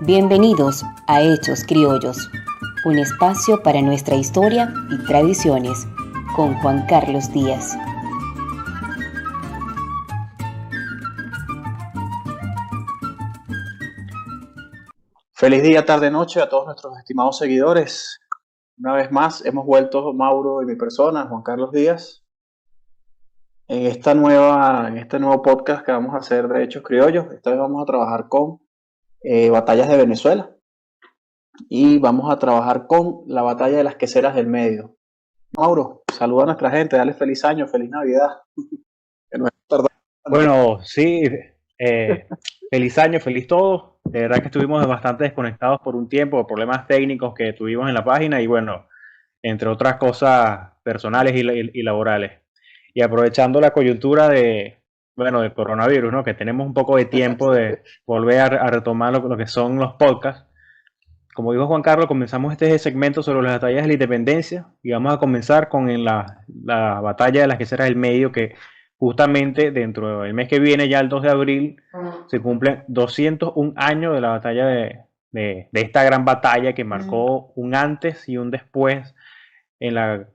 Bienvenidos a Hechos Criollos, un espacio para nuestra historia y tradiciones, con Juan Carlos Díaz. Feliz día, tarde, noche a todos nuestros estimados seguidores. Una vez más hemos vuelto Mauro y mi persona, Juan Carlos Díaz, en este nuevo podcast que vamos a hacer de Hechos Criollos. Esta vez vamos a trabajar con batallas de Venezuela y vamos a trabajar con la batalla de las queseras del medio. Mauro, saluda a nuestra gente, dale feliz año, feliz Navidad. Bueno, sí, feliz año, feliz todo. De verdad que estuvimos bastante desconectados por un tiempo, por problemas técnicos que tuvimos en la página y bueno, entre otras cosas personales y laborales. Y aprovechando la coyuntura del coronavirus, ¿no? Que tenemos un poco de tiempo de volver a retomar lo que son los podcasts. Como dijo Juan Carlos, comenzamos este segmento sobre las batallas de la independencia y vamos a comenzar con la batalla de las queseras del medio, que justamente dentro del mes que viene, ya el 2 de abril, se cumplen 201 años de la batalla de esta gran batalla que marcó un antes y un después en la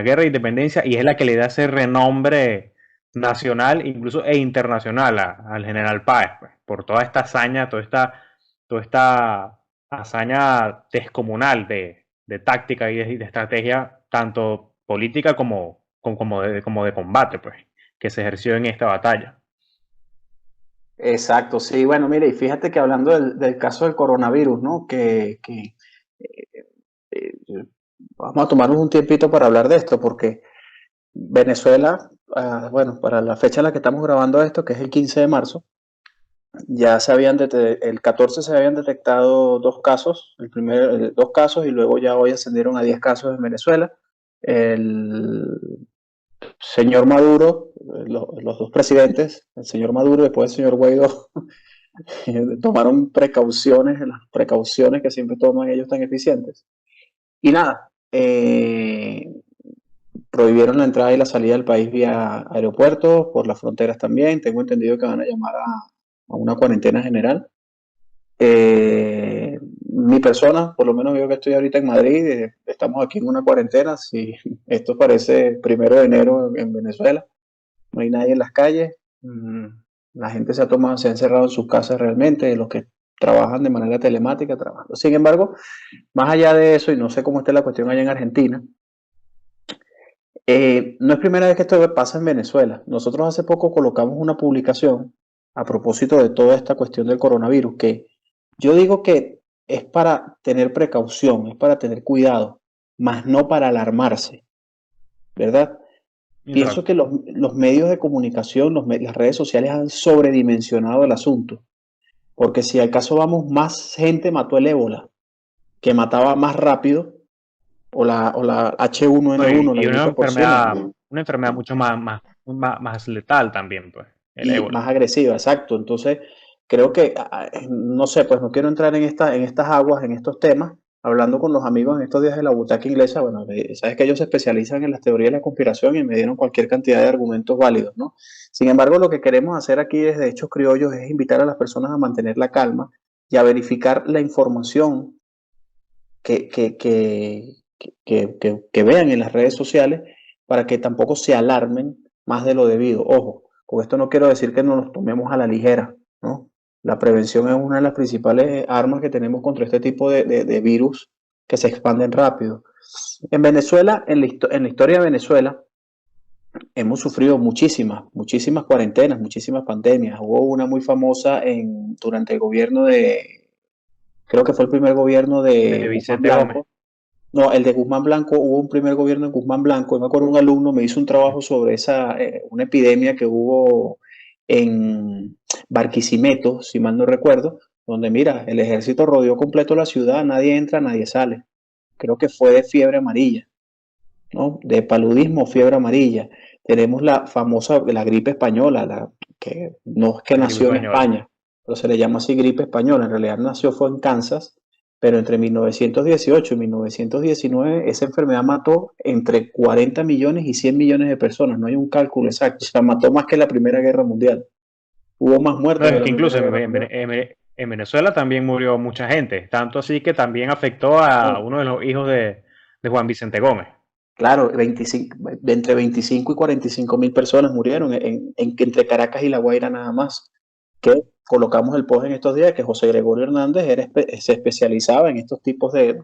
guerra de independencia, y es la que le da ese renombre nacional incluso e internacional al general Páez, pues, por toda esta hazaña, toda esta hazaña descomunal de táctica y de estrategia, tanto política como de combate, pues, que se ejerció en esta batalla. Exacto, sí, bueno, mire, y fíjate que hablando del caso del coronavirus, ¿no? Vamos a tomarnos un tiempito para hablar de esto, porque Venezuela, bueno, para la fecha en la que estamos grabando esto, que es el 15 de marzo, ya el 14 se habían detectado dos casos, y luego ya hoy ascendieron a 10 casos en Venezuela. El señor Maduro, los dos presidentes, el señor Maduro y después el señor Guaidó, tomaron las precauciones que siempre toman ellos tan eficientes. Y nada, prohibieron la entrada y la salida del país vía aeropuertos, por las fronteras también. Tengo entendido que van a llamar a una cuarentena general. Mi persona, por lo menos yo que estoy ahorita en Madrid, estamos aquí en una cuarentena. Si esto parece 1 de enero en Venezuela, no hay nadie en las calles. La gente se ha encerrado en sus casas realmente, los que trabajan de manera telemática trabajando. Sin embargo, más allá de eso, y no sé cómo está la cuestión allá en Argentina, no es primera vez que esto pasa en Venezuela. Nosotros hace poco colocamos una publicación a propósito de toda esta cuestión del coronavirus, que yo digo que es para tener precaución, es para tener cuidado, más no para alarmarse, ¿verdad? Pienso que los medios de comunicación, las redes sociales han sobredimensionado el asunto, porque si al caso vamos, más gente mató el ébola, que mataba más rápido, o la H1N1, la Y gripe porcina, una enfermedad mucho más letal también, pues, el y ébola. más agresiva, exacto. Entonces, creo que, no sé, pues no quiero entrar en estas aguas, en estos temas. Hablando con los amigos en estos días de la butaca inglesa, bueno, sabes que ellos se especializan en las teorías de la conspiración y me dieron cualquier cantidad de argumentos válidos, ¿no? Sin embargo, lo que queremos hacer aquí desde Hechos Criollos es invitar a las personas a mantener la calma y a verificar la información que, que, que, que vean en las redes sociales, para que tampoco se alarmen más de lo debido. Ojo, con esto no quiero decir que nos los tomemos a la ligera, ¿no? La prevención es una de las principales armas que tenemos contra este tipo de virus que se expanden rápido. En Venezuela, en la historia de Venezuela, hemos sufrido muchísimas cuarentenas, muchísimas pandemias. Hubo una muy famosa durante el gobierno creo que fue el primer gobierno De de Guzmán Vicente Gómez. Blanco. No, el de Guzmán Blanco, hubo un primer gobierno de Guzmán Blanco. Yo me acuerdo, un alumno me hizo un trabajo sobre una epidemia que hubo en Barquisimeto, si mal no recuerdo, donde mira, el ejército rodeó completo la ciudad, nadie entra, nadie sale. Creo que fue de fiebre amarilla, ¿no? De paludismo, fiebre amarilla. Tenemos la famosa, la gripe española, que no es que La gripe nació en española. España, pero se le llama así gripe española. En realidad fue en Kansas, pero entre 1918 y 1919 esa enfermedad mató entre 40 millones y 100 millones de personas. No hay un cálculo exacto. O sea, mató más que la Primera Guerra Mundial. Hubo más No, muertes de es la que incluso Primera Guerra Mundial. en Venezuela también murió mucha gente, tanto así que también afectó a uno de los hijos de Juan Vicente Gómez. Claro, 25, entre 25 y 45.000 personas murieron entre Caracas y La Guaira nada más. Que colocamos el post en estos días que José Gregorio Hernández se especializaba en estos tipos de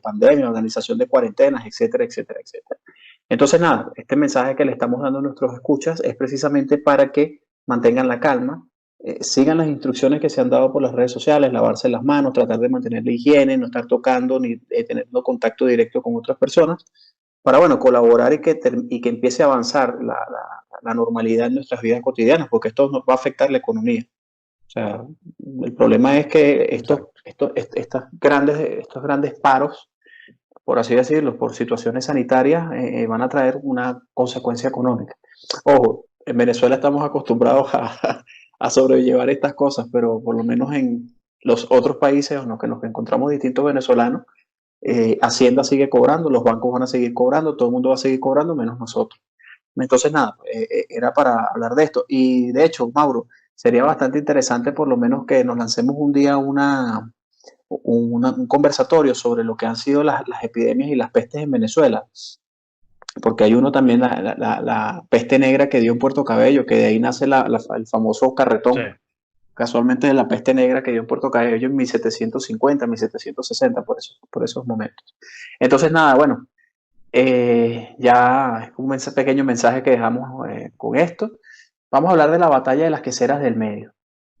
pandemia, organización de cuarentenas, etcétera, etcétera, etcétera. Entonces, nada, este mensaje que le estamos dando a nuestros escuchas es precisamente para que mantengan la calma, sigan las instrucciones que se han dado por las redes sociales, lavarse las manos, tratar de mantener la higiene, no estar tocando ni teniendo contacto directo con otras personas para, bueno, colaborar y que empiece a avanzar la normalidad en nuestras vidas cotidianas, porque esto nos va a afectar la economía. O sea, el problema es que estos grandes paros, por así decirlo, por situaciones sanitarias, van a traer una consecuencia económica. Ojo, en Venezuela estamos acostumbrados a sobrellevar estas cosas, pero por lo menos en los otros países en los que nos encontramos distintos venezolanos, Hacienda sigue cobrando, los bancos van a seguir cobrando, todo el mundo va a seguir cobrando, menos nosotros. Entonces, nada, era para hablar de esto. Y de hecho, Mauro, sería bastante interesante por lo menos que nos lancemos un día un conversatorio sobre lo que han sido las epidemias y las pestes en Venezuela. Porque hay uno también, la peste negra que dio en Puerto Cabello, que de ahí nace el famoso carretón. Sí. Casualmente de la peste negra que dio en Puerto Cabello en 1750, 1760, por esos momentos. Entonces, nada, bueno, ya es un pequeño mensaje que dejamos con esto. Vamos a hablar de la batalla de las queseras del medio.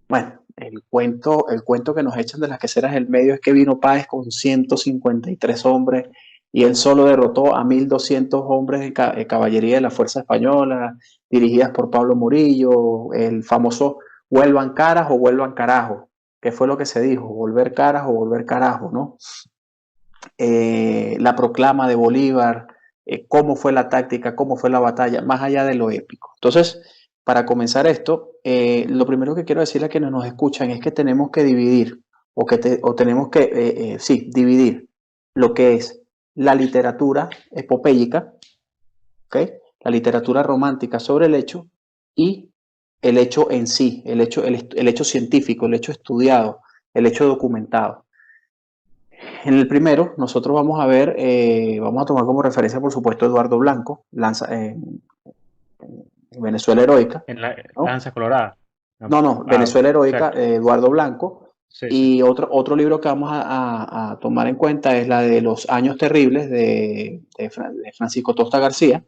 Bueno, el cuento que nos echan de las queseras del medio es que vino Páez con 153 hombres y él solo derrotó a 1.200 hombres de caballería de la Fuerza Española, dirigidas por Pablo Murillo, el famoso vuelvan caras o vuelvan carajo, que fue lo que se dijo, volver caras o volver carajo, ¿no? La proclama de Bolívar, cómo fue la táctica, cómo fue la batalla, más allá de lo épico. Entonces, para comenzar esto, lo primero que quiero decirle a quienes nos escuchan es que tenemos que dividir, dividir lo que es la literatura epopéyica, ¿okay? La literatura romántica sobre el hecho y el hecho en sí, el hecho científico, el hecho estudiado, el hecho documentado. En el primero, nosotros vamos a ver, vamos a tomar como referencia, por supuesto, Eduardo Blanco, en Venezuela Heroica. ¿no? Lanza Colorada. No, Venezuela Heroica, Eduardo Blanco. Sí, y sí. Otro libro que vamos a tomar en cuenta es la de Los Años Terribles de Francisco Tosta García,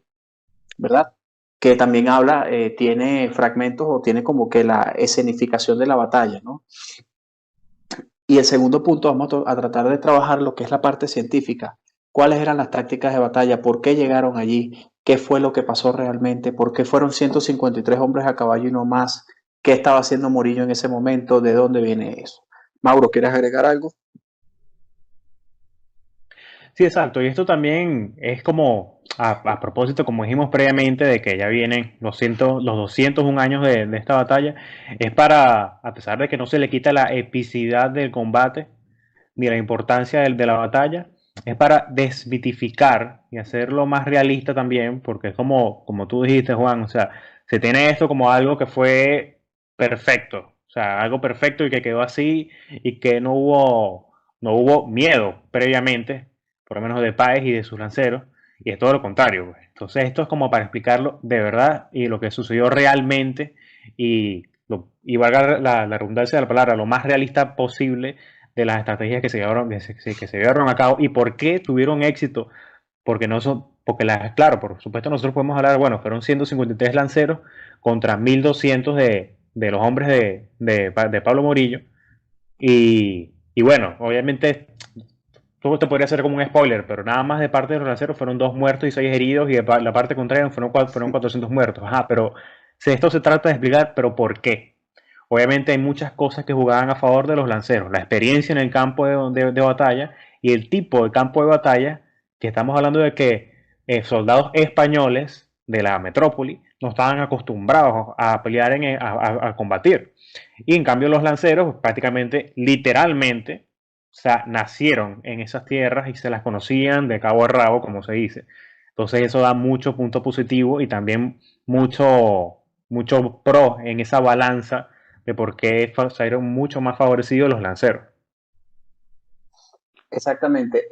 ¿verdad? Que también habla, tiene fragmentos o tiene como que la escenificación de la batalla, ¿no? Y el segundo punto, vamos a tratar de trabajar lo que es la parte científica. ¿Cuáles eran las tácticas de batalla? ¿Por qué llegaron allí? ¿Qué fue lo que pasó realmente? ¿Por qué fueron 153 hombres a caballo y no más? ¿Qué estaba haciendo Murillo en ese momento? ¿De dónde viene eso? Mauro, ¿quieres agregar algo? Sí, exacto. Y esto también es como, a propósito, como dijimos previamente, de que ya vienen los 201 años de esta batalla, es para, a pesar de que no se le quita la epicidad del combate, ni la importancia de la batalla, es para desmitificar y hacerlo más realista también, porque es como tú dijiste, Juan, o sea, se tiene esto como algo que fue perfecto, o sea, algo perfecto y que quedó así y que no hubo miedo previamente, por lo menos de Páez y de sus lanceros, y es todo lo contrario, pues. Entonces esto es como para explicarlo de verdad y lo que sucedió realmente y valga la redundancia de la palabra, lo más realista posible de las estrategias que se llevaron a cabo y por qué tuvieron éxito, porque claro, por supuesto nosotros podemos hablar, bueno, fueron 153 lanceros contra 1.200 de los hombres de Pablo Murillo y bueno, obviamente todo esto podría ser como un spoiler, pero nada más de parte de los lanceros fueron 2 muertos y 6 heridos y de la parte contraria fueron 400 muertos. Ajá, pero esto se trata de explicar, pero ¿por qué? Obviamente hay muchas cosas que jugaban a favor de los lanceros. La experiencia en el campo de batalla y el tipo de campo de batalla, que estamos hablando de que soldados españoles de la metrópoli no estaban acostumbrados a pelear, a combatir. Y en cambio los lanceros prácticamente, literalmente, o sea, nacieron en esas tierras y se las conocían de cabo a rabo, como se dice. Entonces eso da mucho punto positivo y también mucho pro en esa balanza de por qué salieron mucho más favorecidos los lanceros. Exactamente.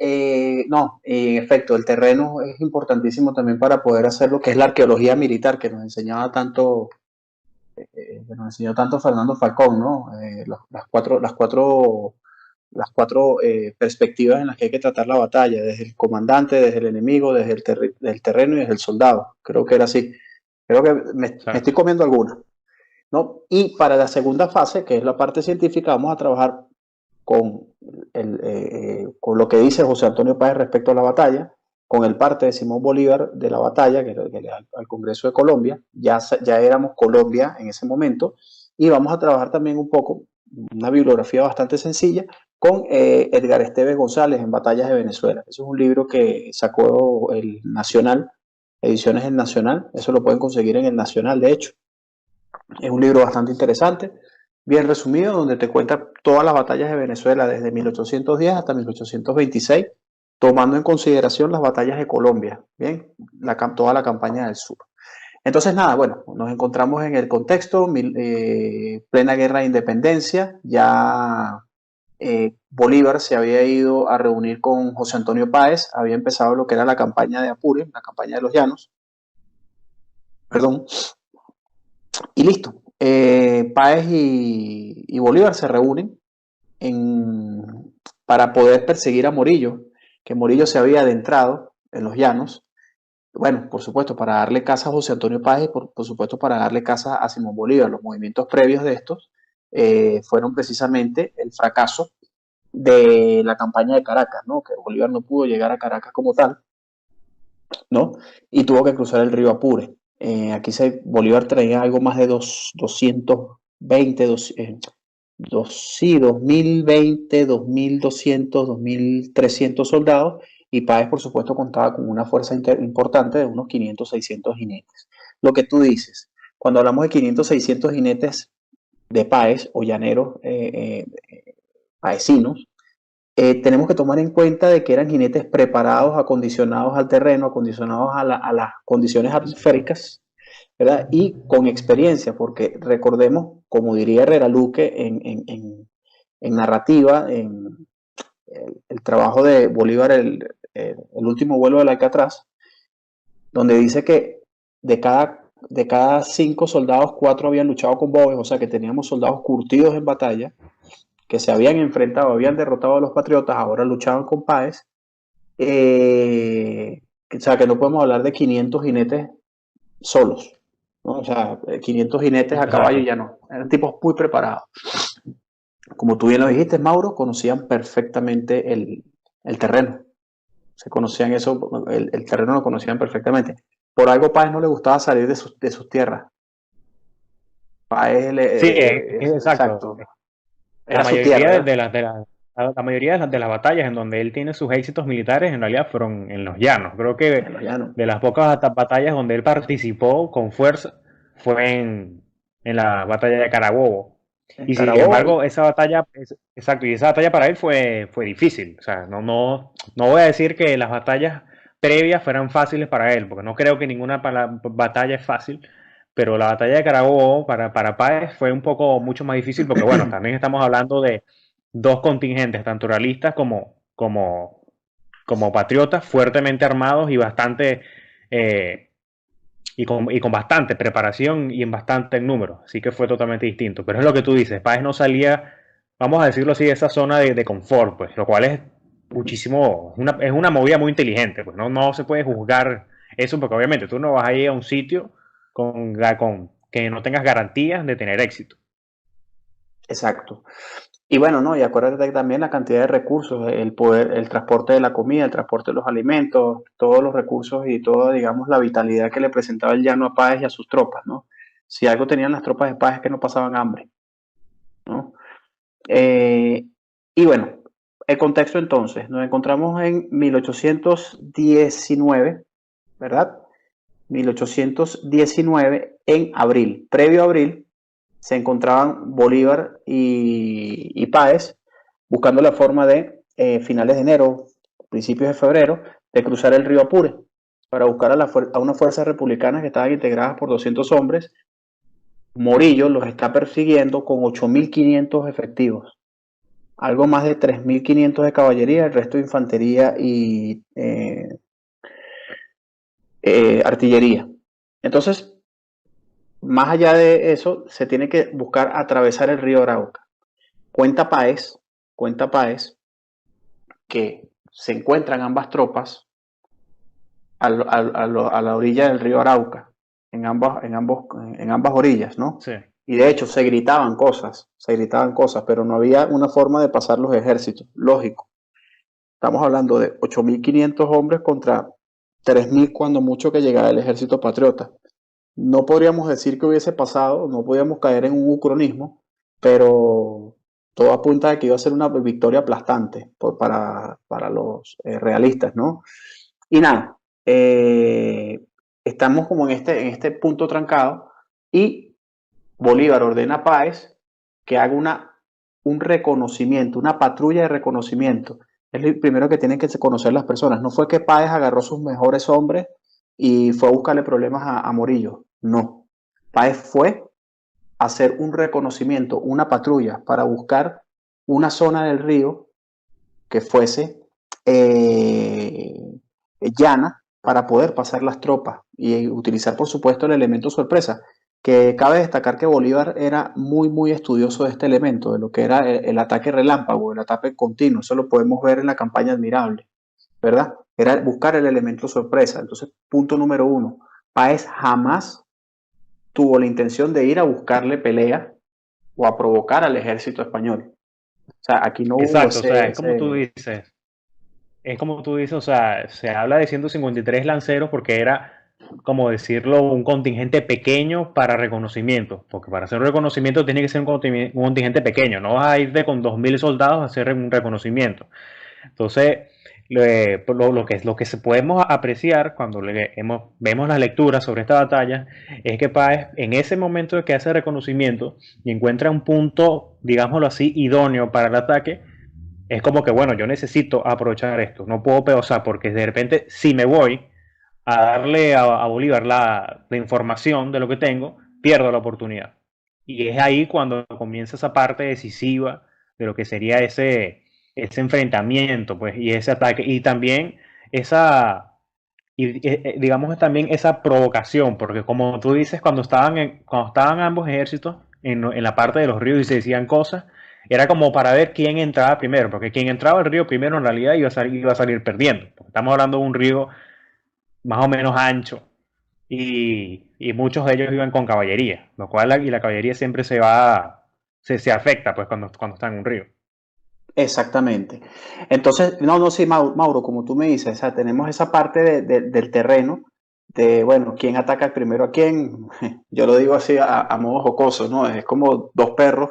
No, en efecto, el terreno es importantísimo también para poder hacer lo que es la arqueología militar que nos enseñaba tanto, que nos enseñó tanto Fernando Falcón, ¿no? Las cuatro perspectivas en las que hay que tratar la batalla, desde el comandante, desde el enemigo, desde el terreno y desde el soldado. Creo que era así. Creo que me estoy comiendo alguna, ¿no? Y para la segunda fase, que es la parte científica, vamos a trabajar con, con lo que dice José Antonio Páez respecto a la batalla, con el parte de Simón Bolívar de la batalla, que al Congreso de Colombia, ya éramos Colombia en ese momento, y vamos a trabajar también un poco, una bibliografía bastante sencilla, con Edgar Esteves González en Batallas de Venezuela. Eso es un libro que sacó el Nacional, Ediciones El Nacional, eso lo pueden conseguir en el Nacional, de hecho. Es un libro bastante interesante, bien resumido, donde te cuenta todas las batallas de Venezuela desde 1810 hasta 1826, tomando en consideración las batallas de Colombia, bien, toda la campaña del sur. Entonces, nada, bueno, nos encontramos en el contexto, plena guerra de independencia, ya Bolívar se había ido a reunir con José Antonio Páez, había empezado lo que era la campaña de Apure, la campaña de los Llanos, perdón, y listo. Páez y Bolívar se reúnen para poder perseguir a Morillo, que Morillo se había adentrado en los Llanos. Bueno, por supuesto, para darle caza a José Antonio Páez y por supuesto para darle caza a Simón Bolívar. Los movimientos previos de estos fueron precisamente el fracaso de la campaña de Caracas, ¿no? Que Bolívar no pudo llegar a Caracas como tal, ¿no? Y tuvo que cruzar el río Apure. Aquí Bolívar traía algo más de 220, 2020, 2200, 2300 soldados, y Páez, por supuesto, contaba con una fuerza importante de unos 500, 600 jinetes. Lo que tú dices, cuando hablamos de 500, 600 jinetes de Páez o llaneros paecinos, tenemos que tomar en cuenta de que eran jinetes preparados, acondicionados al terreno, acondicionados a las condiciones atmosféricas, ¿verdad? Y con experiencia, porque recordemos, como diría Herrera Luque en narrativa, en el trabajo de Bolívar, el último vuelo del Alcatraz, donde dice que de cada 5 soldados, 4 habían luchado con Boves, o sea que teníamos soldados curtidos en batalla, que se habían enfrentado, habían derrotado a los patriotas, ahora luchaban con Páez. O sea que no podemos hablar de 500 jinetes solos, ¿no? O sea, 500 jinetes a caballo ya no, eran tipos muy preparados. Como tú bien lo dijiste, Mauro, conocían perfectamente el terreno, se conocían eso, el terreno lo conocían perfectamente. Por algo Páez no le gustaba salir de sus tierras. Páez Sí, exacto. Era La su mayoría tierra. la mayoría de las batallas en donde él tiene sus éxitos militares en realidad fueron en los llanos. Creo que de las pocas batallas donde él participó con fuerza fue en la batalla de Carabobo. Y sin embargo, esa batalla, exacto, y esa batalla para él fue difícil. O sea, no voy a decir que las batallas previas fueran fáciles para él, porque no creo que ninguna batalla es fácil, pero la batalla de Carabobo para Páez fue un poco mucho más difícil porque, bueno, también estamos hablando de dos contingentes, tanto realistas como patriotas, fuertemente armados y bastante y con bastante preparación y en bastante número, así que fue totalmente distinto. Pero es lo que tú dices, Páez no salía, vamos a decirlo así, de esa zona de confort, pues, lo cual es muchísimo, es una movida muy inteligente, pues no se puede juzgar eso porque obviamente tú no vas a ir a un sitio con que no tengas garantías de tener éxito. Exacto. Y bueno, no, y acuérdate que también la cantidad de recursos, el poder, el transporte de la comida, el transporte de los alimentos, todos los recursos y toda, digamos, la vitalidad que le presentaba el llano a Páez y a sus tropas, ¿no? Si algo tenían las tropas de Páez es que no pasaban hambre, ¿no? Y bueno, el contexto entonces, nos encontramos en 1819, ¿verdad? 1819 en abril. Previo a abril se encontraban Bolívar y Páez buscando la forma de finales de enero, principios de febrero, de cruzar el río Apure para buscar a unas fuerzas republicanas que estaban integradas por 200 hombres Morillo los está persiguiendo con 8.500 efectivos, algo más de 3.500 de caballería, el resto de infantería y artillería. Entonces, más allá de eso, se tiene que buscar atravesar el río Arauca. Cuenta Páez que se encuentran ambas tropas a la orilla del río Arauca, en ambas orillas, ¿no? Sí. Y de hecho se gritaban cosas, pero no había una forma de pasar los ejércitos, lógico. Estamos hablando de 8.500 hombres contra 3.000 cuando mucho que llegara el ejército patriota. No podríamos decir que hubiese pasado, no podíamos caer en un ucronismo, pero todo apunta a que iba a ser una victoria aplastante para los realistas, ¿no? Y nada, estamos como en este punto trancado y Bolívar ordena a Páez que haga un reconocimiento, una patrulla de reconocimiento. Es lo primero que tienen que conocer las personas. No fue que Páez agarró sus mejores hombres y fue a buscarle problemas a Morillo. No. Páez fue a hacer un reconocimiento, una patrulla para buscar una zona del río que fuese llana para poder pasar las tropas y utilizar, por supuesto, el elemento sorpresa, que cabe destacar que Bolívar era muy estudioso de este elemento, de lo que era el ataque relámpago, el ataque continuo. Eso lo podemos ver en la campaña Admirable, ¿verdad? Era buscar el elemento sorpresa. Entonces, punto número uno, Páez jamás tuvo la intención de ir a buscarle pelea o a provocar al ejército español. O sea, aquí no hubo Exacto, o sea, es como tú dices, o sea, se habla de 153 lanceros porque era, como decirlo, un contingente pequeño para reconocimiento, porque para hacer un reconocimiento tiene que ser un contingente pequeño, no vas a irte con 2.000 soldados a hacer un reconocimiento. Entonces, lo que se podemos apreciar cuando vemos las lecturas sobre esta batalla es que Páez, en ese momento de que hace reconocimiento y encuentra un punto, digámoslo así, idóneo para el ataque, es como que, bueno, yo necesito aprovechar esto, no puedo, o sea, porque de repente, si me voy a darle a Bolívar la información de lo que tengo, pierdo la oportunidad. Y es ahí cuando comienza esa parte decisiva de lo que sería ese enfrentamiento, pues, y ese ataque. Y también esa, digamos también esa provocación, porque como tú dices, cuando estaban ambos ejércitos en la parte de los ríos y se decían cosas, era como para ver quién entraba primero, porque quien entraba al río primero en realidad iba a salir perdiendo. Porque estamos hablando de un río más o menos ancho y muchos de ellos iban con caballería, lo cual la caballería siempre se afecta pues cuando está en un río. Exactamente. Entonces, no, sí, Mauro, como tú me dices, o sea, tenemos esa parte del terreno, de, bueno, quién ataca primero a quién. Yo lo digo así a modo jocoso, ¿no? Es como dos perros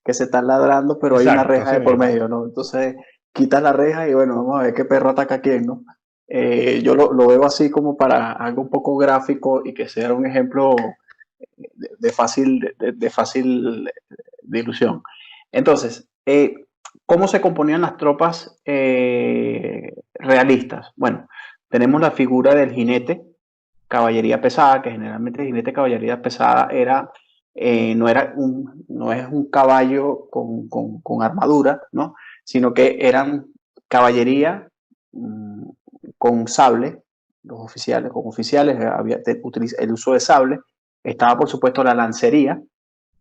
que se están ladrando, pero hay una Exacto, reja así de por mismo. medio, ¿no? Entonces, quitas la reja y bueno, vamos a ver qué perro ataca a quién, ¿no? Yo lo veo así como para algo un poco gráfico y que sea un ejemplo de fácil de ilusión. Entonces, ¿cómo se componían las tropas realistas? Bueno, tenemos la figura del jinete, caballería pesada, que generalmente el jinete caballería pesada no es un caballo con armadura, ¿no? Sino que eran caballería con sable, con oficiales, había el uso de sable, estaba por supuesto la lancería,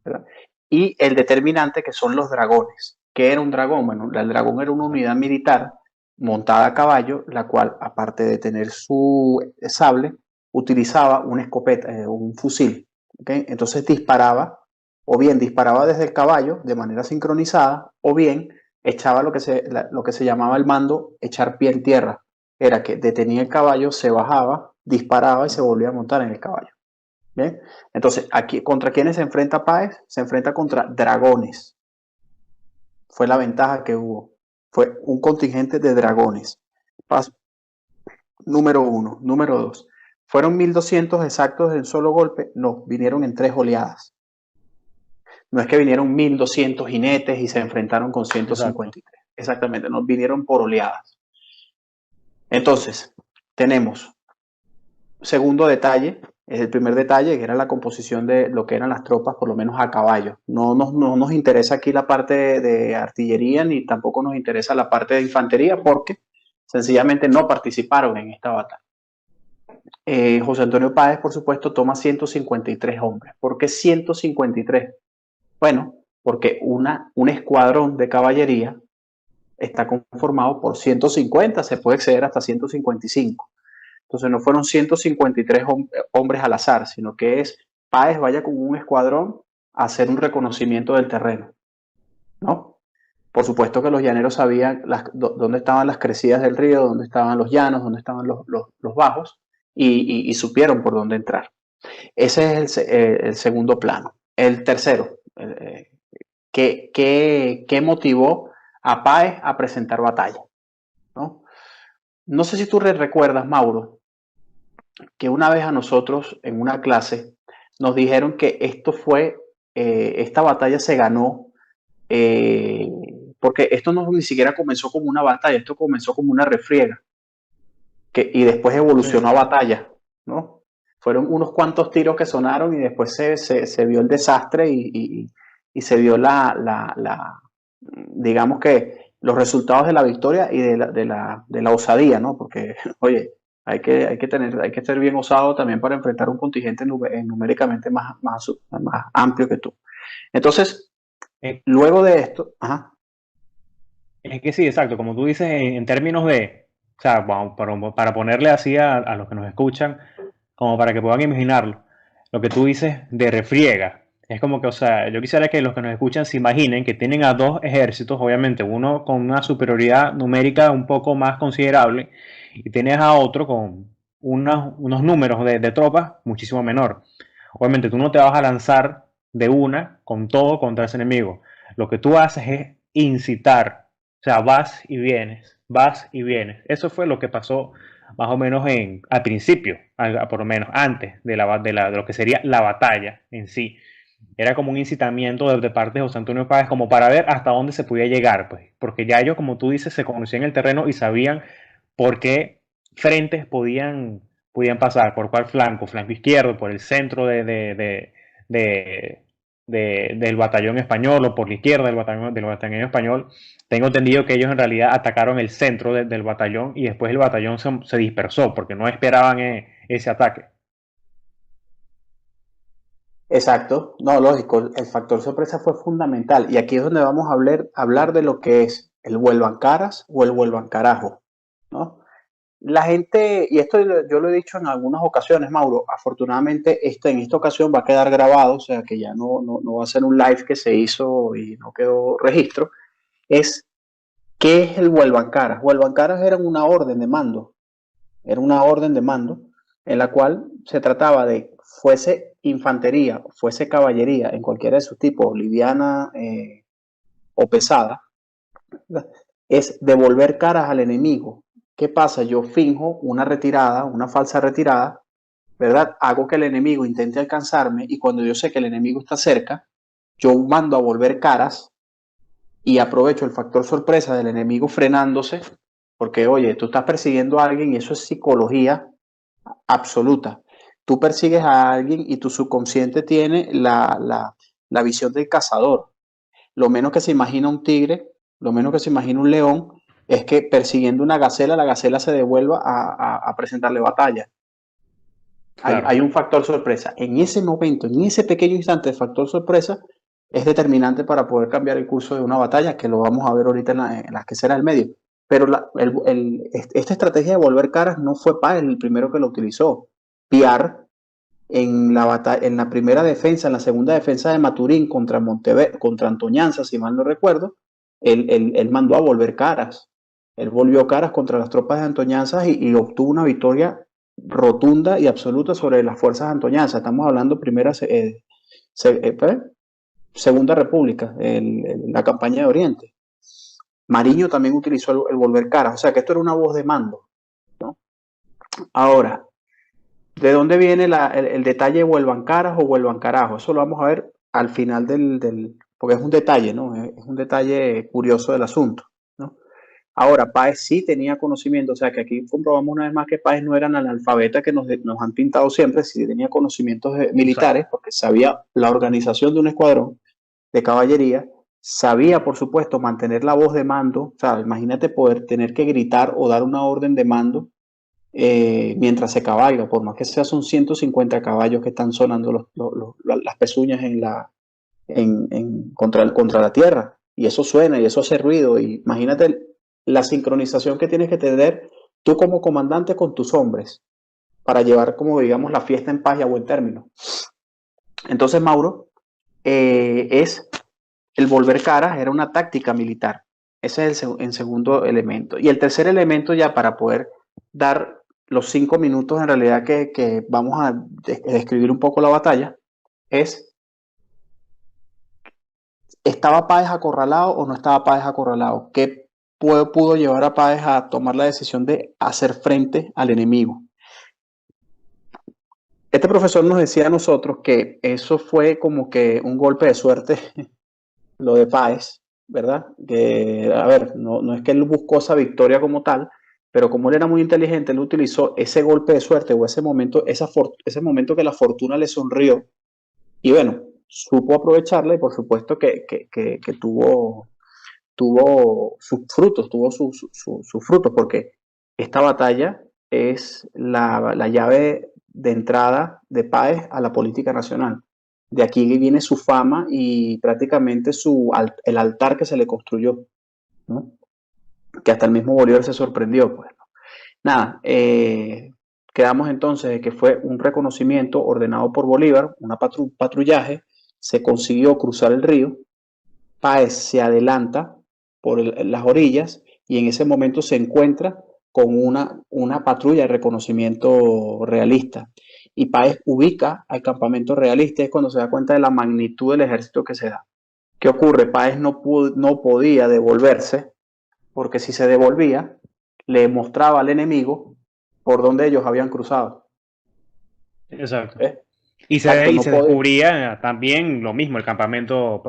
¿verdad? Y el determinante que son los dragones. ¿Qué era un dragón? Bueno, el dragón era una unidad militar montada a caballo, la cual, aparte de tener su sable, utilizaba una escopeta, un fusil. ¿Okay? Entonces disparaba, o bien disparaba desde el caballo de manera sincronizada, o bien echaba lo que se llamaba el mando echar pie en tierra. Era que detenía el caballo, se bajaba, disparaba y se volvía a montar en el caballo. ¿Bien? Entonces, aquí, ¿contra quiénes se enfrenta Páez? Se enfrenta contra dragones. Fue la ventaja que hubo. Fue un contingente de dragones. Paso número uno. Número dos. ¿Fueron 1.200 exactos en solo golpe? No, vinieron en tres oleadas. No es que vinieron 1.200 jinetes y se enfrentaron con Exacto. 153. Exactamente, no, vinieron por oleadas. Entonces, tenemos, segundo detalle, Es el primer detalle, que era la composición de lo que eran las tropas, por lo menos a caballo. No nos interesa aquí la parte de artillería, ni tampoco nos interesa la parte de infantería, porque sencillamente no participaron en esta batalla. José Antonio Páez, por supuesto, toma 153 hombres. ¿Por qué 153? Bueno, porque un escuadrón de caballería está conformado por 150, se puede exceder hasta 155. Entonces no fueron 153 hombres al azar, sino que es Páez vaya con un escuadrón a hacer un reconocimiento del terreno, ¿no? Por supuesto que los llaneros sabían dónde estaban las crecidas del río, dónde estaban los llanos, dónde estaban los bajos, y supieron por dónde entrar. Ese es el segundo plano. El tercero, ¿qué motivó a Páez a presentar batalla? No sé si tú recuerdas, Mauro, que una vez a nosotros en una clase nos dijeron que esta batalla se ganó porque esto no ni siquiera comenzó como una batalla, esto comenzó como una refriega y después evolucionó a batalla, ¿no? Fueron unos cuantos tiros que sonaron y después se vio el desastre y se vio digamos que los resultados de la victoria y de la osadía, ¿no? Porque, oye, hay que ser bien osado también para enfrentar un contingente numéricamente más amplio que tú. Entonces, luego de esto, ajá. Es que sí, exacto, como tú dices, en términos de, o sea, bueno, para ponerle así a los que nos escuchan, como para que puedan imaginarlo, lo que tú dices de refriega, es como que, o sea, yo quisiera que los que nos escuchan se imaginen que tienen a dos ejércitos, obviamente, uno con una superioridad numérica un poco más considerable y tienes a otro con unos números de tropas muchísimo menor. Obviamente, tú no te vas a lanzar de una con todo contra ese enemigo. Lo que tú haces es incitar, o sea, vas y vienes, vas y vienes. Eso fue lo que pasó más o menos al principio, por lo menos antes de lo que sería la batalla en sí. Era como un incitamiento de parte de José Antonio Páez como para ver hasta dónde se podía llegar, pues, porque ya ellos, como tú dices, se conocían el terreno y sabían por qué frentes podían pasar, por cuál flanco izquierdo, por el centro del batallón español o por la izquierda del batallón español. Tengo entendido que ellos en realidad atacaron el centro del batallón y después el batallón se dispersó porque no esperaban ese ataque. Exacto, no, lógico, el factor sorpresa fue fundamental y aquí es donde vamos a hablar de lo que es el vuelvan caras o el vuelvan carajo, ¿no? La gente, y esto yo lo he dicho en algunas ocasiones, Mauro, afortunadamente en esta ocasión va a quedar grabado, o sea que ya no va a ser un live que se hizo y no quedó registro, es ¿qué es el vuelvan caras? Vuelvan caras era una orden de mando en la cual se trataba de, fuese infantería, fuese caballería, en cualquiera de sus tipos, liviana o pesada, es devolver caras al enemigo. ¿Qué pasa? Yo finjo una retirada, una falsa retirada, ¿verdad? Hago que el enemigo intente alcanzarme y cuando yo sé que el enemigo está cerca, yo mando a volver caras y aprovecho el factor sorpresa del enemigo frenándose, porque oye, tú estás persiguiendo a alguien y eso es psicología absoluta. Tú persigues a alguien y tu subconsciente tiene la visión del cazador. Lo menos que se imagina un tigre, lo menos que se imagina un león, es que persiguiendo una gacela, la gacela se devuelva a presentarle batalla. Claro. Hay un factor sorpresa. En ese momento, en ese pequeño instante de factor sorpresa, es determinante para poder cambiar el curso de una batalla, que lo vamos a ver ahorita en las que será el medio. Pero esta estrategia de volver caras no fue Páez el primero que lo utilizó. Piar en la primera defensa, en la segunda defensa de Maturín contra Antoñanza, si mal no recuerdo, él mandó a volver caras. Él volvió caras contra las tropas de Antoñanza y obtuvo una victoria rotunda y absoluta sobre las fuerzas de Antoñanza. Estamos hablando Segunda República, la campaña de Oriente. Mariño también utilizó el volver caras, o sea que esto era una voz de mando, ¿no? Ahora, ¿de dónde viene el detalle vuelvan caras o vuelvan carajo? Eso lo vamos a ver al final porque es un detalle, ¿no? Es un detalle curioso del asunto, ¿no? Ahora, Páez sí tenía conocimiento, o sea que aquí comprobamos una vez más que Páez no era el analfabeta que nos han pintado siempre, sí tenía conocimientos militares, porque sabía la organización de un escuadrón de caballería, sabía, por supuesto, mantener la voz de mando, o sea, imagínate poder tener que gritar o dar una orden de mando mientras se cabalga, por más que sea, son 150 caballos que están sonando las pezuñas contra la tierra, y eso suena y eso hace ruido, y imagínate la sincronización que tienes que tener tú como comandante con tus hombres para llevar, como digamos, la fiesta en paz y a buen término. Entonces, Mauro, es el volver caras, era una táctica militar. Ese es el segundo elemento. Y el tercer elemento, ya para poder dar los 5 minutos en realidad que vamos a describir un poco la batalla, es: ¿estaba Páez acorralado o no estaba Páez acorralado? ¿Qué pudo llevar a Páez a tomar la decisión de hacer frente al enemigo? Este profesor nos decía a nosotros que eso fue como que un golpe de suerte, lo de Páez, ¿verdad? Que, a ver, no es que él buscó esa victoria como tal, pero como él era muy inteligente, él utilizó ese golpe de suerte o ese momento, ese momento que la fortuna le sonrió, y bueno, supo aprovecharla, y por supuesto que tuvo sus frutos, tuvo sus frutos, porque esta batalla es la llave de entrada de Páez a la política nacional. De aquí viene su fama y prácticamente el altar que se le construyó, ¿no? Que hasta el mismo Bolívar se sorprendió. Pues. Nada, quedamos entonces de que fue un reconocimiento ordenado por Bolívar, un patrullaje, se consiguió cruzar el río, Páez se adelanta por las orillas y en ese momento se encuentra con una patrulla de reconocimiento realista. Y Páez ubica al campamento realista, es cuando se da cuenta de la magnitud del ejército que se da. ¿Qué ocurre? Páez no podía devolverse, porque si se devolvía, le mostraba al enemigo por donde ellos habían cruzado. Exacto. ¿Eh? Y se descubría también lo mismo, el campamento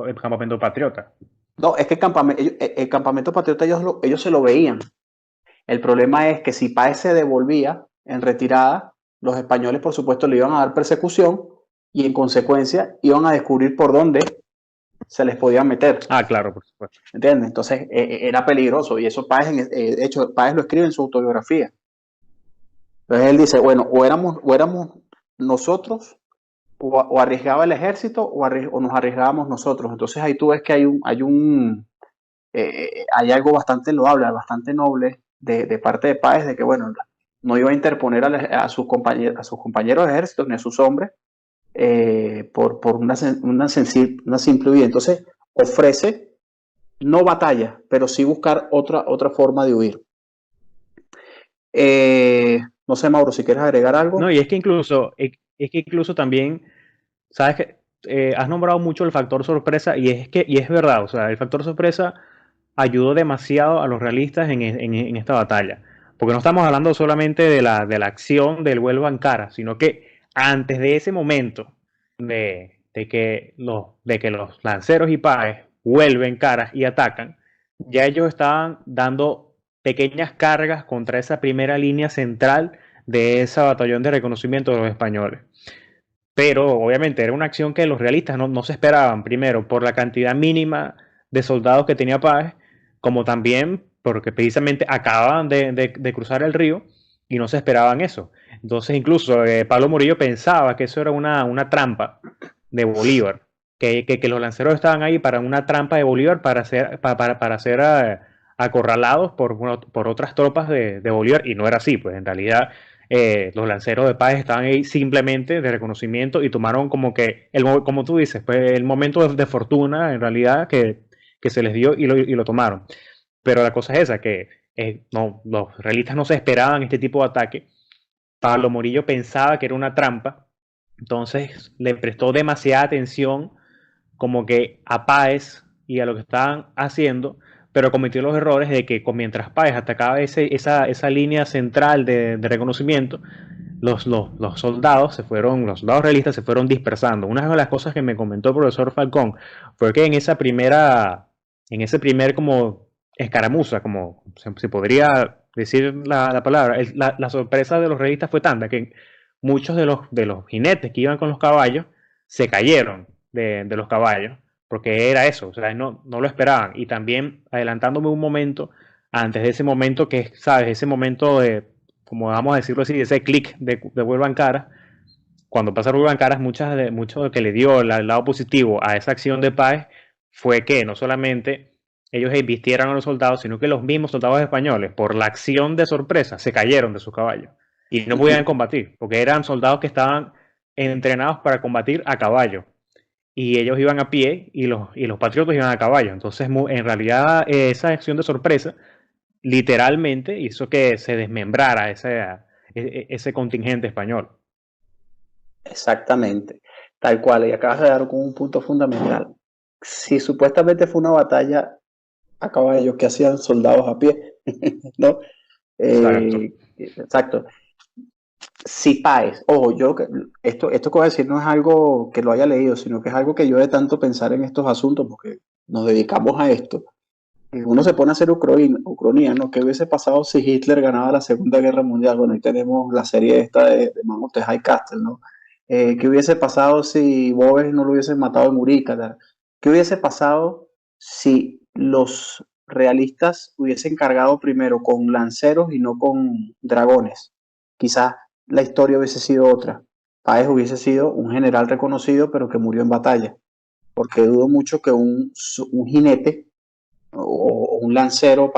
patriota. No, es que el campamento patriota ellos se lo veían. El problema es que si Páez se devolvía en retirada, los españoles, por supuesto, le iban a dar persecución y en consecuencia iban a descubrir por dónde se les podía meter. Ah, claro, por supuesto. ¿Entiendes? Entonces era peligroso y eso Páez, de hecho, Páez lo escribe en su autobiografía. Entonces él dice, bueno, o éramos nosotros, o arriesgaba el ejército, o nos arriesgábamos nosotros. Entonces ahí tú ves que hay algo bastante loable, bastante noble de parte de Páez, de que, bueno, no iba a interponer a sus compañeros de ejército ni a sus hombres por una simple huida. Entonces ofrece no batalla, pero sí buscar otra forma de huir. No sé, Mauro, si quieres agregar algo. No, y es que incluso también, sabes que has nombrado mucho el factor sorpresa, y es verdad, o sea, el factor sorpresa ayudó demasiado a los realistas en esta batalla. Porque no estamos hablando solamente de la acción del vuelo en cara, sino que antes de ese momento de que los lanceros y Páez vuelven caras y atacan, ya ellos estaban dando pequeñas cargas contra esa primera línea central de ese batallón de reconocimiento de los españoles. Pero obviamente era una acción que los realistas no se esperaban, primero por la cantidad mínima de soldados que tenía Páez, como también porque precisamente acababan de cruzar el río y no se esperaban eso. Entonces incluso Pablo Morillo pensaba que eso era una trampa de Bolívar, que los lanceros estaban ahí para una trampa de Bolívar para ser acorralados por otras tropas de Bolívar, y no era así, pues en realidad los lanceros de Páez estaban ahí simplemente de reconocimiento y tomaron como que, como tú dices, pues el momento de fortuna en realidad que se les dio y lo tomaron. Pero la cosa es esa, que los realistas no se esperaban este tipo de ataque. Pablo Morillo pensaba que era una trampa, entonces le prestó demasiada atención como que a Páez y a lo que estaban haciendo, pero cometió los errores de que mientras Páez atacaba esa línea central de reconocimiento, los soldados los soldados realistas se fueron dispersando. Una de las cosas que me comentó el profesor Falcón fue que en ese primer como escaramuza, como se podría decir la palabra. La sorpresa de los realistas fue tanta que muchos de los jinetes que iban con los caballos se cayeron de los caballos, porque era eso, o sea, no lo esperaban. Y también adelantándome un momento, antes de ese momento que, ¿sabes? Ese momento de, como vamos a decirlo así, ese clic de vuelvan caras, cuando pasa Rubén Caras, mucho de que le dio el lado positivo a esa acción de Páez fue que no solamente ellos vistieran a los soldados, sino que los mismos soldados españoles, por la acción de sorpresa, se cayeron de sus caballos y no podían combatir, porque eran soldados que estaban entrenados para combatir a caballo. Y ellos iban a pie y los patriotas iban a caballo. Entonces, en realidad, esa acción de sorpresa literalmente hizo que se desmembrara ese contingente español. Exactamente, tal cual, y acabas de dar con un punto fundamental. Si supuestamente fue una batalla a caballo que hacían soldados a pie, ¿no? Exacto. Exacto. Si Páez, ojo, esto que voy a decir no es algo que lo haya leído, sino que es algo que yo de tanto pensar en estos asuntos, porque nos dedicamos a esto, uno se pone a hacer ucronía, ¿no? ¿Qué hubiese pasado si Hitler ganaba la Segunda Guerra Mundial? Bueno, ahí tenemos la serie esta de Man of the High Castle, ¿no? ¿Qué hubiese pasado si Boves no lo hubiesen matado en Urica? ¿Qué hubiese pasado si los realistas hubiesen cargado primero con lanceros y no con dragones? Quizás la historia hubiese sido otra. Páez hubiese sido un general reconocido, pero que murió en batalla. Porque dudo mucho que un jinete o un lancero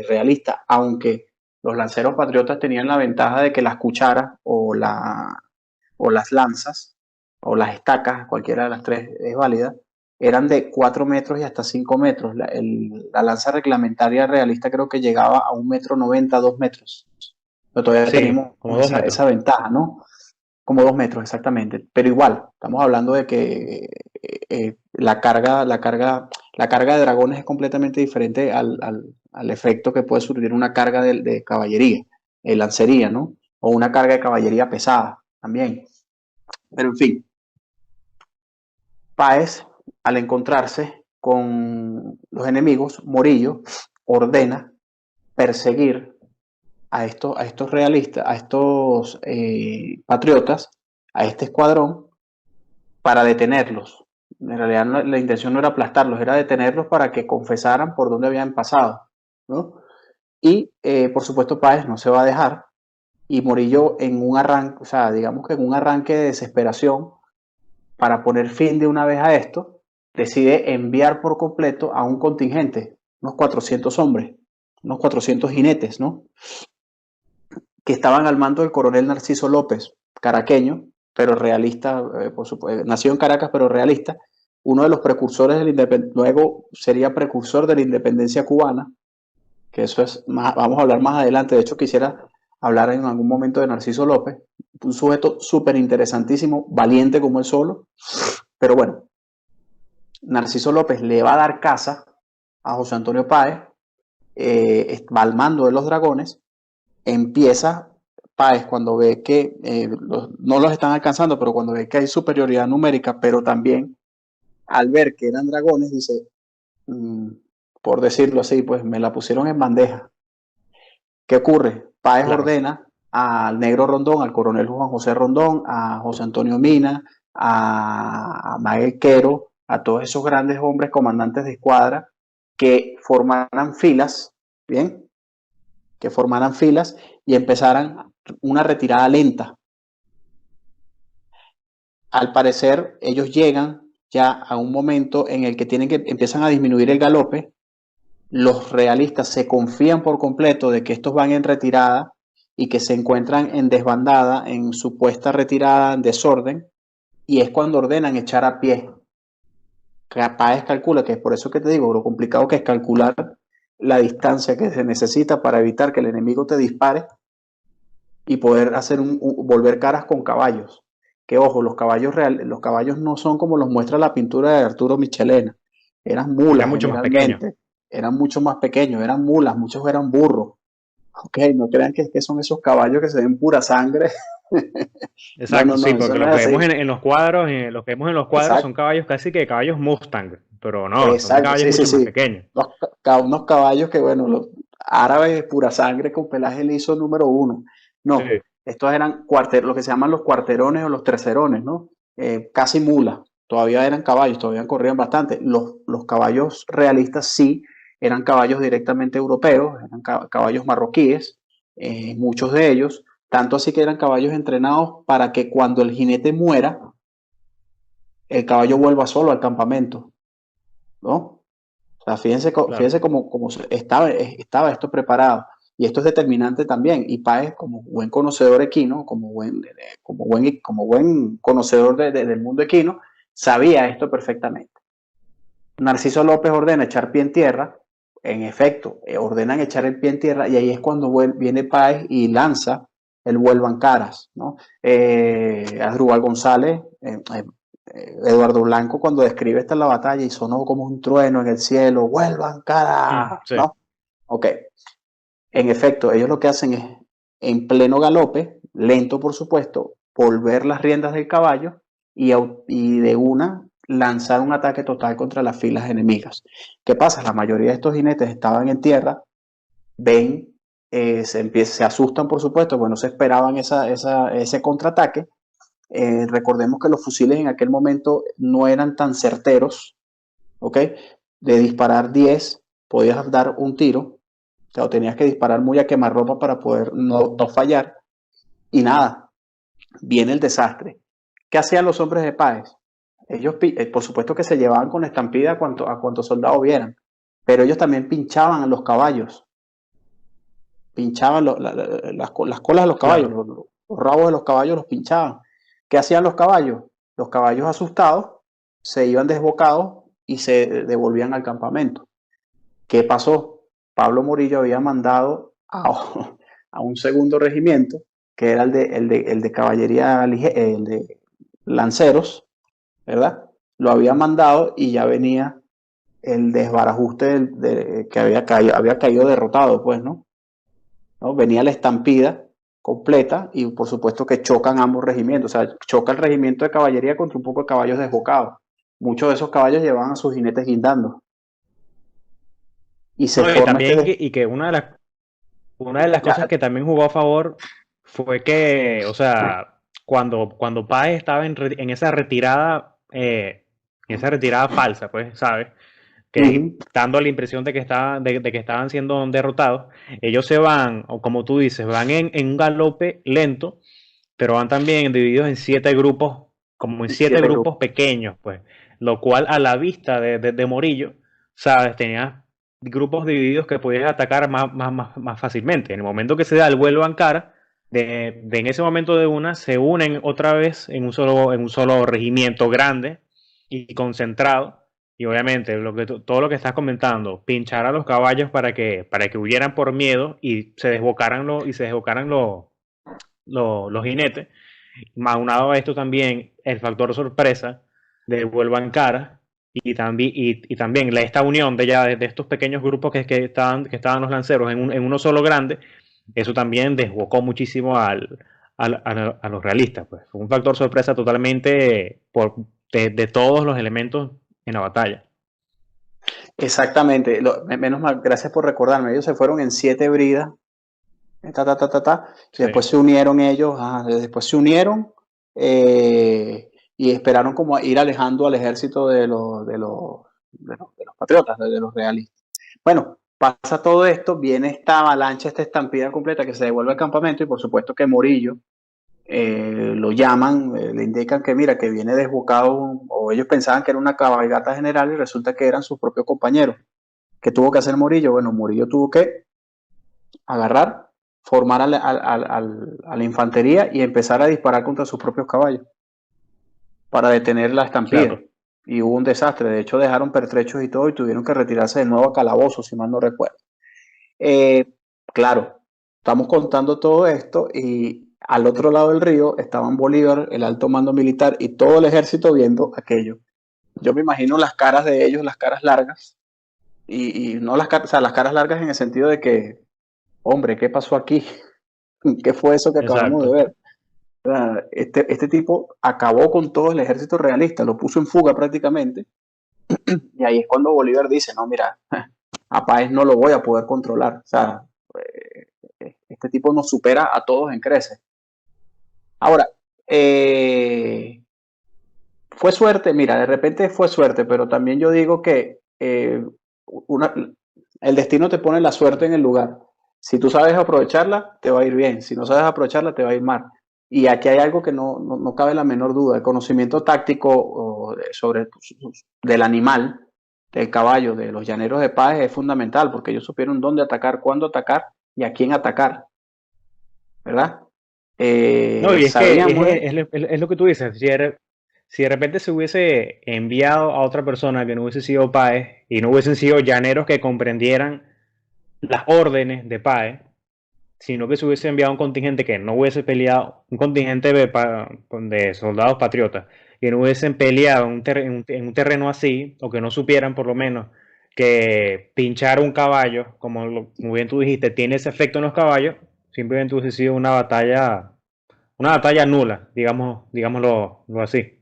realista, aunque los lanceros patriotas tenían la ventaja de que las cucharas o las lanzas o las estacas, cualquiera de las tres es válida, eran de 4 metros y hasta 5 metros. La lanza reglamentaria realista creo que llegaba a 1,90 m, 2 metros. Pero todavía Sí, tenemos como 2 metros. esa ventaja, ¿no? Como 2 metros, exactamente. Pero igual, estamos hablando de que la carga de dragones es completamente diferente al efecto que puede surgir una carga de caballería, lancería, ¿no? O una carga de caballería pesada también. Pero en fin, Páez, al encontrarse con los enemigos, Morillo ordena perseguir a estos realistas, a estos patriotas, a este escuadrón, para detenerlos. En realidad la intención no era aplastarlos, era detenerlos para que confesaran por dónde habían pasado, ¿no? Y por supuesto Páez no se va a dejar, y Morillo en un arranque, o sea, digamos que en un arranque de desesperación para poner fin de una vez a esto, decide enviar por completo a un contingente, unos 400 hombres, unos 400 jinetes, ¿no? Que estaban al mando del coronel Narciso López, caraqueño, pero realista, por supuesto, nació en Caracas, pero realista, uno de los precursores de la independencia, luego sería precursor de la independencia cubana, que eso es más, vamos a hablar más adelante. De hecho, quisiera hablar en algún momento de Narciso López, un sujeto súper interesantísimo, valiente como él solo, pero bueno, Narciso López le va a dar caza a José Antonio Páez, va al mando de los dragones, empieza Páez cuando ve que no los están alcanzando, pero cuando ve que hay superioridad numérica, pero también al ver que eran dragones, dice, por decirlo así, pues me la pusieron en bandeja. ¿Qué ocurre? Páez Claro. ordena al Negro Rondón, al coronel Juan José Rondón, a José Antonio Mina, a Maguel Quero, a todos esos grandes hombres comandantes de escuadra que formaran filas, ¿bien? Que formaran filas y empezaran una retirada lenta. Al parecer, ellos llegan ya a un momento en el que empiezan a disminuir el galope. Los realistas se confían por completo de que estos van en retirada y que se encuentran en desbandada, en supuesta retirada, en desorden, y es cuando ordenan echar a pie. Páez calcula, que es por eso que te digo, lo complicado que es calcular la distancia que se necesita para evitar que el enemigo te dispare y poder hacer volver caras con caballos. Que ojo, los caballos no son como los muestra la pintura de Arturo Michelena, eran Era mulas mucho más pequeño. generalmente, eran mucho más pequeños, eran mulas, muchos eran burros. Ok, no crean que son esos caballos que se ven pura sangre Exacto, sí, eso porque no lo es que vemos así. en los cuadros, lo que vemos en los cuadros son Exacto, caballos casi que caballos Mustang, pero no, son exacto, caballos sí, sí, mucho más sí. pequeños. Unos caballos que, bueno, los árabes de pura sangre con pelaje liso número uno. Sí, No, estos eran lo que se llaman los cuarterones o los tercerones, ¿no? Casi mulas. Todavía eran caballos, todavía corrían bastante. Los caballos realistas sí eran caballos directamente europeos, eran caballos marroquíes, muchos de ellos, tanto así que eran caballos entrenados para que cuando el jinete muera, el caballo vuelva solo al campamento, ¿no? O sea, claro. fíjense cómo estaba esto preparado. Y esto es determinante también. Y Páez, como buen conocedor equino, como buen conocedor del mundo equino, sabía esto perfectamente. Narciso López ordena echar pie en tierra. En efecto, ordenan echar el pie en tierra y ahí es cuando viene Páez y lanza el vuelvan caras, ¿no? Asdrúbal González, Eduardo Blanco, cuando describe esta la batalla y sonó como un trueno en el cielo, vuelvan caras, Sí. ¿no? Ok, en efecto, ellos lo que hacen es, en pleno galope, lento por supuesto, volver las riendas del caballo y de una lanzar un ataque total contra las filas enemigas. ¿Qué pasa? La mayoría de estos jinetes estaban en tierra, ven, se asustan por supuesto, pues no se esperaban ese contraataque. Recordemos que los fusiles en aquel momento no eran tan certeros, ¿ok? De disparar 10 podías dar un tiro, o sea, tenías que disparar muy a quemarropa para poder no fallar. Y nada, viene el desastre. ¿Qué hacían los hombres de Páez? Ellos, por supuesto que se llevaban con estampida a cuantos soldados vieran, pero ellos también pinchaban a los caballos, pinchaban las colas de los caballos, Claro. los rabos de los caballos los pinchaban. ¿Qué hacían los caballos? Los caballos asustados se iban desbocados y se devolvían al campamento. ¿Qué pasó? Pablo Morillo había mandado a un segundo regimiento, que era el de caballería, el de lanceros, ¿verdad? Lo había mandado y ya venía el desbarajuste que había caído derrotado, pues, ¿no? Venía la estampida completa y por supuesto que chocan ambos regimientos, o sea, choca el regimiento de caballería contra un poco de caballos desbocados. Muchos de esos caballos llevaban a sus jinetes guindando y se No, y forma también y que una de las cosas ya, que también jugó a favor fue que, o sea, cuando Páez estaba en esa retirada falsa, pues, ¿sabes? Que uh-huh. dando la impresión de que de que estaban siendo derrotados, ellos se van, o como tú dices, van en un galope lento, pero van también divididos en 7 grupos, como en siete 7 grupos grupos. pequeños, pues, lo cual a la vista de Morillo, ¿sabes? Tenía grupos divididos que podías atacar más fácilmente. En el momento que se da el vuelo en cara, en ese momento de una, se unen otra vez en un solo regimiento grande y concentrado. Y obviamente, todo lo que estás comentando, pinchar a los caballos para que huyeran por miedo y se desbocaran los jinetes, más unado a esto también el factor sorpresa de vuelvan cara y también esta unión de estos pequeños grupos que estaban los lanceros en uno solo grande, eso también desbocó muchísimo a los realistas. Pues. Fue un factor sorpresa totalmente de todos los elementos en la batalla. Exactamente. Menos mal, gracias por recordarme. Ellos se fueron en 7 bridas, y Sí, después se unieron ellos, después se unieron y esperaron como a ir alejando al ejército de los patriotas, de los realistas. Bueno, pasa todo esto, viene esta avalancha, esta estampida completa que se devuelve al campamento y por supuesto que Morillo lo llaman, le indican que mira, que viene desbocado, o ellos pensaban que era una cabalgata general y resulta que eran sus propios compañeros. ¿Qué tuvo que hacer Morillo? Bueno, Morillo tuvo que agarrar, formar a la infantería y empezar a disparar contra sus propios caballos para detener la estampida. claro. Y hubo un desastre, de hecho dejaron pertrechos y todo y tuvieron que retirarse de nuevo a Calabozo, si mal no recuerdo. Eh, claro, estamos contando todo esto y al otro lado del río estaban Bolívar, el alto mando militar y todo el ejército viendo aquello. Yo me imagino las caras de ellos, las caras largas, y no o sea, las caras largas en el sentido de que, hombre, ¿qué pasó aquí? ¿Qué fue eso que acabamos de Exacto. ver? Este tipo acabó con todo el ejército realista, lo puso en fuga prácticamente, y ahí es cuando Bolívar dice, no, mira, a Páez no lo voy a poder controlar. O sea, este tipo nos supera a todos en creces. Ahora, fue suerte, mira, de repente fue suerte, pero también yo digo que una, el destino te pone la suerte en el lugar. Si tú sabes aprovecharla, te va a ir bien. Si no sabes aprovecharla, te va a ir mal. Y aquí hay algo que no cabe la menor duda. El conocimiento táctico sobre del animal, del caballo, de los llaneros de Páez es fundamental porque ellos supieron dónde atacar, cuándo atacar y a quién atacar, ¿verdad? No, y es que Sabían muy... es lo que tú dices. Si de repente se hubiese enviado a otra persona que no hubiese sido Páez y no hubiesen sido llaneros que comprendieran las órdenes de Páez, sino que se hubiese enviado un contingente que no hubiese peleado, un contingente de soldados patriotas, que no hubiesen peleado en un terreno así, o que no supieran por lo menos que pinchar un caballo, como bien tú dijiste, tiene ese efecto en los caballos, simplemente hubiese sido una batalla nula, digámoslo así.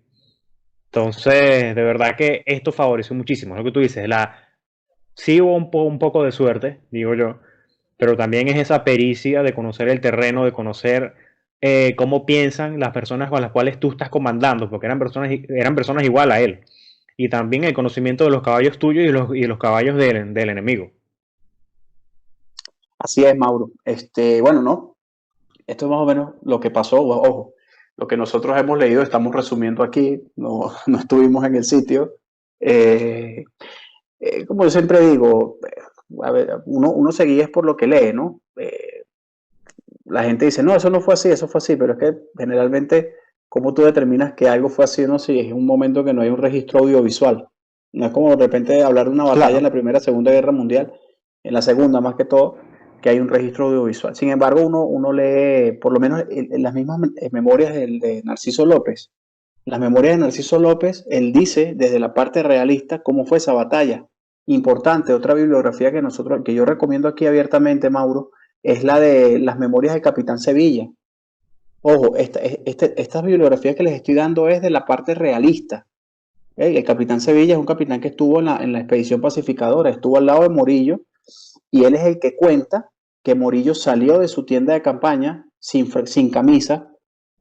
Entonces, de verdad que esto favoreció muchísimo, lo que tú dices, sí hubo un poco de suerte, digo yo, pero también es esa pericia de conocer el terreno, de conocer cómo piensan las personas con las cuales tú estás comandando, porque eran personas igual a él. Y también el conocimiento de los caballos tuyos y los caballos del enemigo. Así es, Mauro. Bueno, no, esto es más o menos lo que pasó. Ojo, lo que nosotros hemos leído estamos resumiendo aquí, no, no estuvimos en el sitio. Eh, Como yo siempre digo, a ver, uno se guía es por lo que lee, ¿no? La gente dice, no, eso no fue así, eso fue así, pero es que generalmente, ¿cómo tú determinas que algo fue así o no? Si es un momento que no hay un registro audiovisual. No es como de repente hablar de una batalla en Claro. la Primera, Segunda Guerra Mundial, en la Segunda más que todo, que hay un registro audiovisual. Sin embargo, uno lee, por lo menos en las mismas memorias de Narciso López. Las memorias de Narciso López, él dice desde la parte realista cómo fue esa batalla. Importante, otra bibliografía que yo recomiendo aquí abiertamente, Mauro, es la de las memorias del Capitán Sevilla. Ojo, estas bibliografías que les estoy dando es de la parte realista. ¿Eh? El Capitán Sevilla es un capitán que estuvo en la expedición pacificadora, estuvo al lado de Morillo, y él es el que cuenta que Morillo salió de su tienda de campaña sin camisa,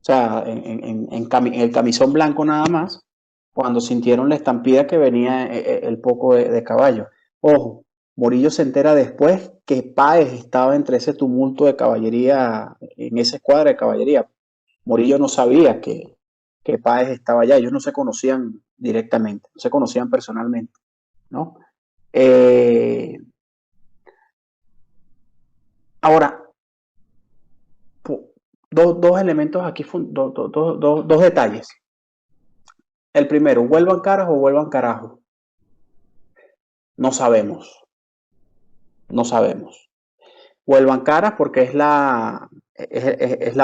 o sea, en el camisón blanco nada más, cuando sintieron la estampida que venía el poco de caballo. Ojo, Morillo se entera después que Páez estaba entre ese tumulto de caballería, en esa escuadra de caballería. Morillo no sabía que Páez estaba allá, ellos no se conocían directamente, no se conocían personalmente, ¿no? Eh, Ahora, dos elementos aquí, dos detalles. El primero, vuelvan caras o vuelvan carajo. No sabemos, no sabemos. Vuelvan caras porque es la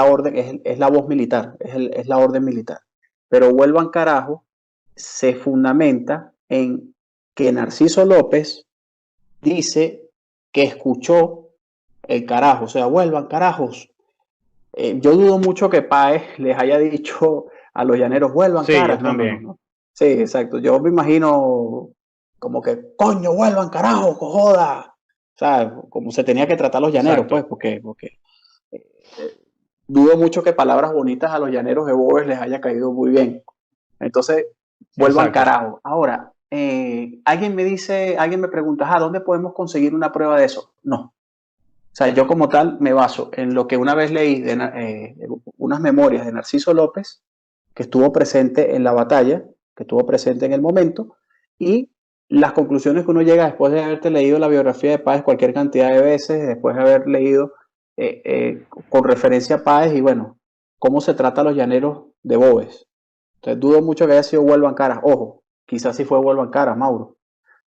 orden, es la voz militar, es la orden militar. Pero vuelvan carajo se fundamenta en que Narciso López dice que escuchó el carajo, o sea, vuelvan carajos. Yo dudo mucho que Páez les haya dicho a los llaneros, vuelvan Sí, yo caras. No, no, no, también. no. Sí, exacto. Yo me imagino como que, coño, vuelvan carajo, joda. O sea, como se tenía que tratar a los llaneros, pues, Exacto. porque eh, dudo mucho que palabras bonitas a los llaneros de Boves les haya caído muy bien. Entonces, vuelvan Exacto. carajo. Ahora, alguien me pregunta, ¿dónde podemos conseguir una prueba de eso? No. O sea, yo como tal me baso en lo que una vez leí de unas memorias de Narciso López, que estuvo presente en la batalla, que estuvo presente en el momento, y las conclusiones que uno llega después de haberte leído la biografía de Páez cualquier cantidad de veces, después de haber leído con referencia a Páez y bueno, cómo se trata a los llaneros de Boves. Entonces dudo mucho que haya sido Vuelvan Caras. Ojo, quizás sí fue Vuelvan Caras, Mauro.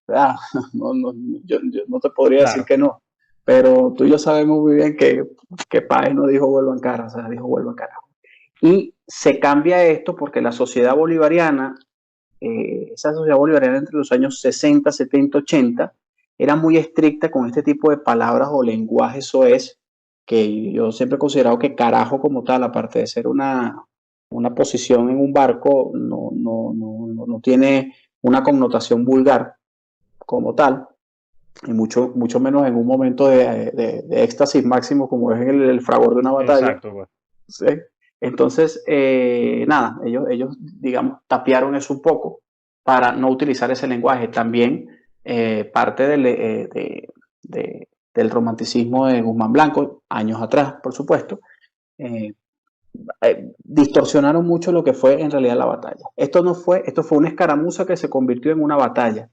¿Verdad? No, no, yo no te podría decir Claro. que no. Pero tú y yo sabemos muy bien que Páez no dijo vuelvan caras, o sea, dijo vuelvan caras. Y se cambia esto porque la sociedad bolivariana, esa sociedad bolivariana entre los años 60, 70, 80, era muy estricta con este tipo de palabras o lenguaje soez, que yo siempre he considerado que carajo como tal, aparte de ser una posición en un barco, no tiene una connotación vulgar como tal, y mucho menos en un momento de éxtasis máximo como es el fragor de una batalla. Exacto, pues. ¿Sí? Entonces, nada, ellos, digamos, tapiaron eso un poco para no utilizar ese lenguaje. También parte del romanticismo de Guzmán Blanco, años atrás, por supuesto, eh, distorsionaron mucho lo que fue en realidad la batalla. Esto fue una escaramuza que se convirtió en una batalla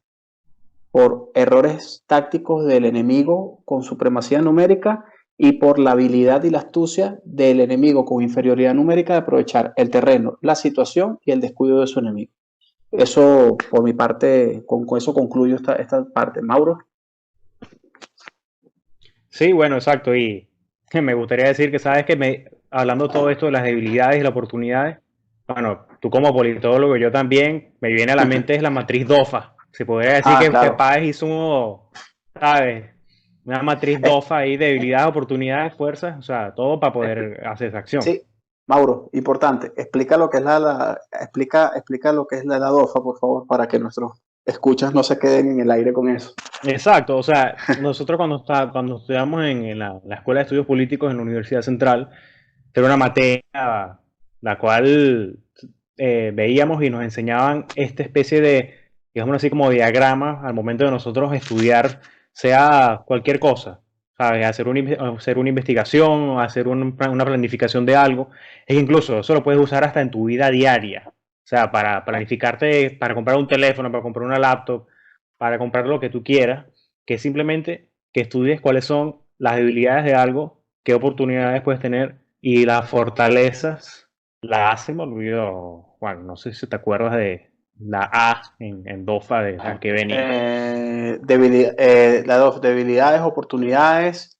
por errores tácticos del enemigo con supremacía numérica y por la habilidad y la astucia del enemigo con inferioridad numérica de aprovechar el terreno, la situación y el descuido de su enemigo. Eso, por mi parte, con eso concluyo esta parte. Mauro. Sí, bueno, exacto. Y me gustaría decir que, sabes que hablando todo esto de las debilidades y las oportunidades, bueno, tú como politólogo, yo también, me viene a la mente es la matriz DOFA. Se podría decir que Claro. Páez hizo, ¿sabes? Una matriz DOFA ahí, debilidades, oportunidades, fuerzas, o sea, todo para poder hacer esa acción. Sí, Mauro, importante. Explica lo que es explica lo que es la DOFA, por favor, para que nuestros escuchas no se queden en el aire con eso. Exacto, o sea, nosotros cuando estudiamos en la Escuela de Estudios Políticos en la Universidad Central, era una materia la cual veíamos y nos enseñaban esta especie de, digamos así, como diagramas al momento de nosotros estudiar, sea cualquier cosa, ¿sabes? Hacer una investigación, hacer una planificación de algo, e incluso eso lo puedes usar hasta en tu vida diaria, o sea, para planificarte, para comprar un teléfono, para comprar una laptop, para comprar lo que tú quieras, que simplemente que estudies cuáles son las debilidades de algo, qué oportunidades puedes tener y las fortalezas. Me olvidó, Juan, no sé si te acuerdas de la A en DOFA de la que venía. Debilidades, oportunidades,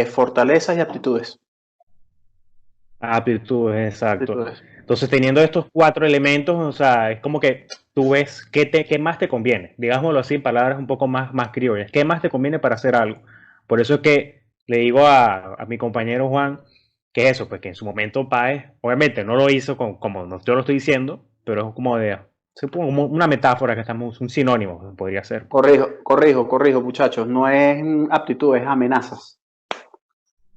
fortalezas y aptitudes. Aptitudes, exacto. Aptitudes. Entonces, teniendo estos 4 elementos, o sea, es como que tú ves qué más te conviene, digámoslo así, en palabras un poco más criollas, qué más te conviene para hacer algo. Por eso es que le digo a mi compañero Juan que eso, pues que en su momento Páez, obviamente no lo hizo como yo lo estoy diciendo, pero es como una metáfora que estamos, un sinónimo podría ser. Corrijo, muchachos. No es aptitud, es amenazas.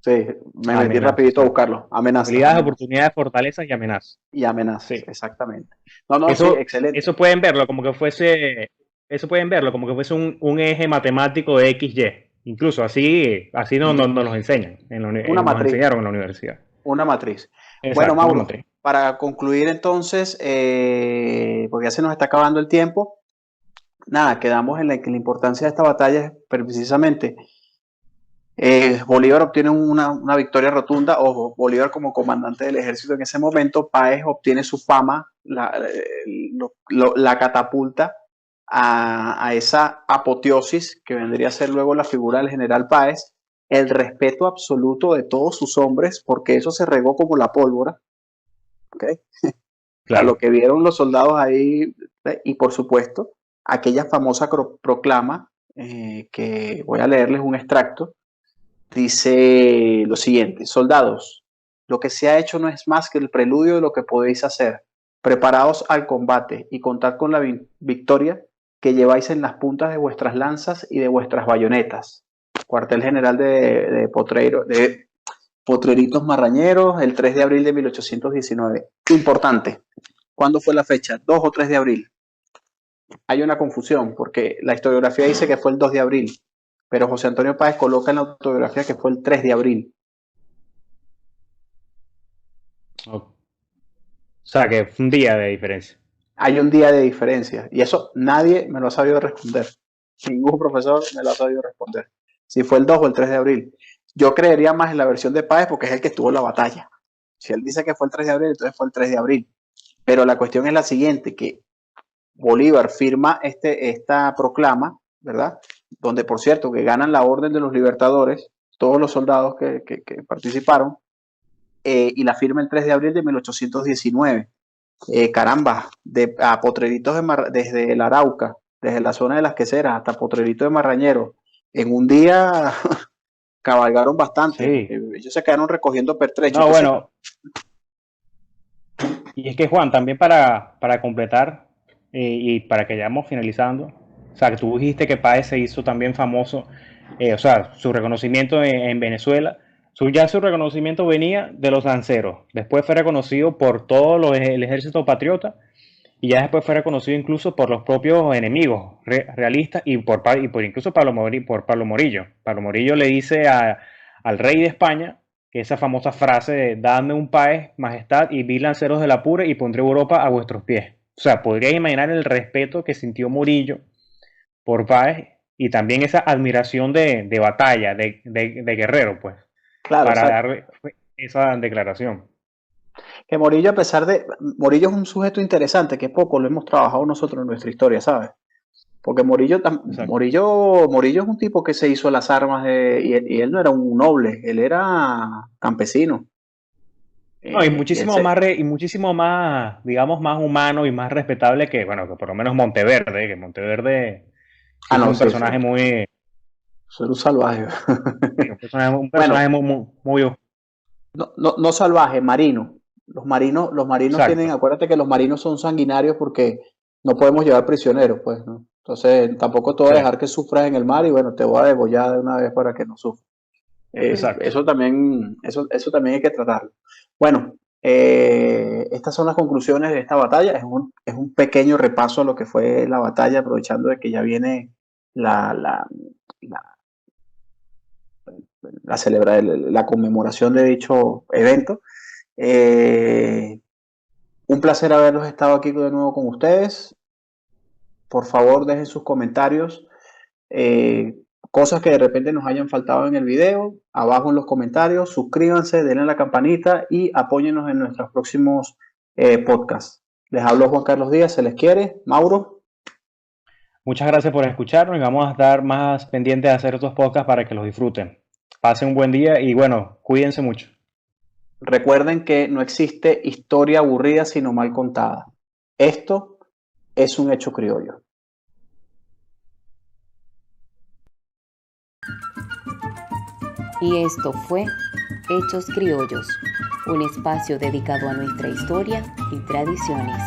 Sí, me metí rapidito a buscarlo. Amenazas. Habilidades, oportunidades, fortalezas y amenazas. Y amenazas, Sí. exactamente. No, sí, excelente. Eso pueden verlo como que fuese un eje matemático de XY. Incluso así nos los enseñan, nos enseñaron en la universidad. Una matriz. Exacto, bueno, Mauro, matriz. para concluir entonces, porque ya se nos está acabando el tiempo, nada, quedamos en que la importancia de esta batalla es precisamente Bolívar obtiene una victoria rotunda. Ojo, Bolívar como comandante del ejército en ese momento, Páez obtiene su fama, la catapulta a esa apoteosis que vendría a ser luego la figura del general Páez, el respeto absoluto de todos sus hombres, porque eso se regó como la pólvora, ¿okay? Claro. A lo que vieron los soldados ahí, y por supuesto, aquella famosa proclama, que voy a leerles un extracto. Dice lo siguiente: soldados, lo que se ha hecho no es más que el preludio de lo que podéis hacer. Preparaos al combate y contad con la victoria que lleváis en las puntas de vuestras lanzas y de vuestras bayonetas. Cuartel General de Potreritos Marrañeros, el 3 de abril de 1819. Importante. ¿Cuándo fue la fecha? 2 o 3 de abril. Hay una confusión porque la historiografía dice que fue el 2 de abril, pero José Antonio Páez coloca en la autobiografía que fue el 3 de abril. O sea, que fue un día de diferencia. Hay un día de diferencia y eso nadie me lo ha sabido responder. Ningún profesor me lo ha sabido responder. Si fue el 2 o el 3 de abril. Yo creería más en la versión de Páez porque es el que estuvo en la batalla. Si él dice que fue el 3 de abril, entonces fue el 3 de abril. Pero la cuestión es la siguiente, que Bolívar firma esta proclama, ¿verdad? Donde, por cierto, que ganan la Orden de los Libertadores, todos los soldados que participaron, y la firma el 3 de abril de 1819. Caramba, a Potreritos desde el Arauca, desde la zona de las Queseras hasta Potreritos de Marrañero, en un día cabalgaron bastante. Sí. Ellos se quedaron recogiendo pertrechos. No, Entonces, bueno, y es que Juan, también para completar y para que vayamos finalizando, o sea, que tú dijiste que Páez se hizo también famoso, o sea, su reconocimiento en Venezuela, ya su reconocimiento venía de los lanceros, después fue reconocido por todo el ejército patriota y ya después fue reconocido incluso por los propios enemigos realistas y por incluso por Pablo Morillo. Pablo Morillo le dice al rey de España que esa famosa frase de dadme un país, majestad, y vi lanceros de la pura y pondré Europa a vuestros pies. O sea, podría imaginar el respeto que sintió Morillo por Páez y también esa admiración de batalla, de guerrero, pues, claro, para exacto. darle esa declaración. Que Morillo, a pesar de. Morillo es un sujeto interesante que poco lo hemos trabajado nosotros en nuestra historia, ¿sabes? Porque Exacto. Morillo es un tipo que se hizo las armas y él no era un noble, él era campesino. No, Y él se. y muchísimo más, digamos, más humano y más respetable que, bueno, que por lo menos Monteverde, que Monteverde Ah, sí fue no, un sí, personaje muy, fue un salvaje. sí, un Bueno, personaje muy no salvaje, marino. Los marinos tienen, exacto. acuérdate que los marinos son sanguinarios porque no podemos llevar prisioneros, pues, ¿no? Entonces, tampoco te voy a Sí, dejar que sufras en el mar y bueno, te voy a degollar de una vez para que no sufras. exacto. Eso también hay que tratarlo. Bueno, estas son las conclusiones de esta batalla. Es un pequeño repaso a lo que fue la batalla, aprovechando de que ya viene la, la, la, la conmemoración de dicho evento. Eh, un placer haberlos estado aquí de nuevo con ustedes. Por favor, dejen sus comentarios. eh, Cosas que de repente nos hayan faltado en el video, abajo en los comentarios, suscríbanse, denle a la campanita y apóyennos en nuestros próximos podcasts. Les hablo Juan Carlos Díaz, se les quiere. Mauro, Muchas gracias por escucharnos y vamos a estar más pendientes de hacer estos podcasts para que los disfruten. Pasen un buen día y bueno, cuídense mucho. recuerden que no existe historia aburrida sino mal contada. Esto es un hecho criollo. Y esto fue Hechos Criollos, un espacio dedicado a nuestra historia y tradiciones.